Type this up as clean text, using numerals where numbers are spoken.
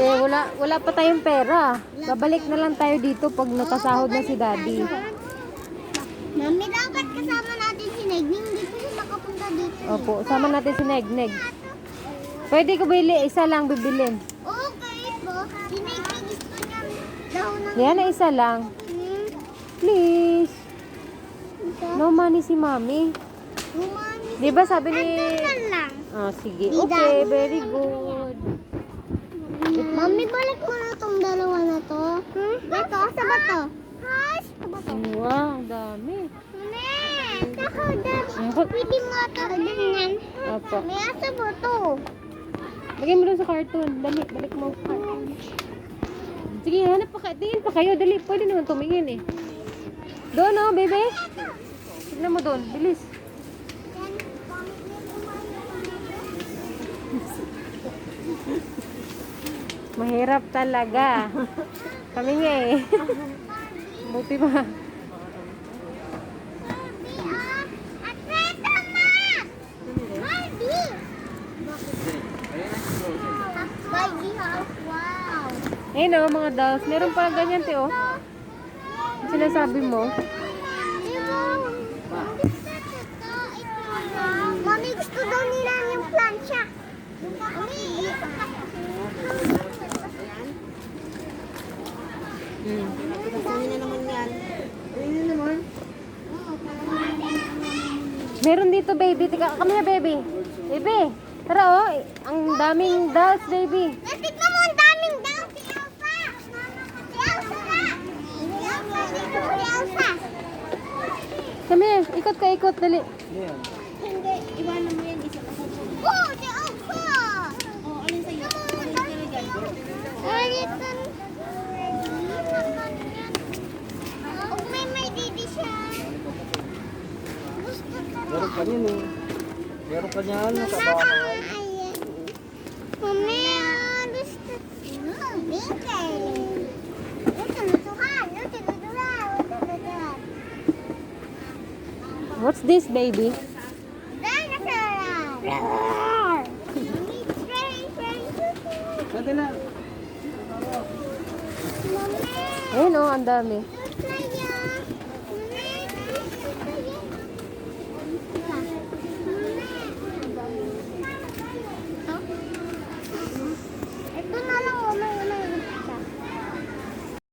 Eh, wala pa tayong pera. Babalik na lang tayo dito pag nakasahod na si Daddy. Mami, dapat kasama natin si Negning. Hindi po siya makapunta dito. Opo, sama natin si Negneg. Pwede ko bili, isa lang bibilin. Okay po. Si Negning gusto niya daw ng... Yan, isa lang. Please. No money si Mami. Umami. Di ba sabi ni... lang. Ah, sige. Okay, very good. Mami, balik mo na tong dalawa na to. Ito, asa ba to? Asa ba to? Wow, ang dami. Pwede mo ito ganyan. Opo. May asa ba to? Lagay mo doon sa cartoon. Dali, balik mo sa cartoon. Sige, hanap pa kayo. Tingin pa kayo. Dali, pwede naman tumingin eh. Doon oh, baby. Tignan mo doon. Bilis. Mahirap talaga. Kami nga eh. Buti ba? Ayun oh, mga dolls. Meron pa ganyan, te oh. Ang sinasabi mo? Mami, gusto daw nila yung plancha. Mami, Meron dito, baby. Tika, kami na, baby. Baby, tara oh. Ang daming dolls, baby. tignan mo ang daming daw si Elsa. Si Elsa na. Si Elsa, dito si Elsa. Kami, ikot ka, ikot. Dali. Hindi, iwanan mo yan isa pa. Oh, si Elsa. Oh, alin sa'yo? Alitan. Oh, may didi siya. Gusto ko. Meron ka niyan eh. Meron ka niyan sa bahay. Mami, gusto ko. What's this, baby? Pwede na. Ayun oh, ang dami.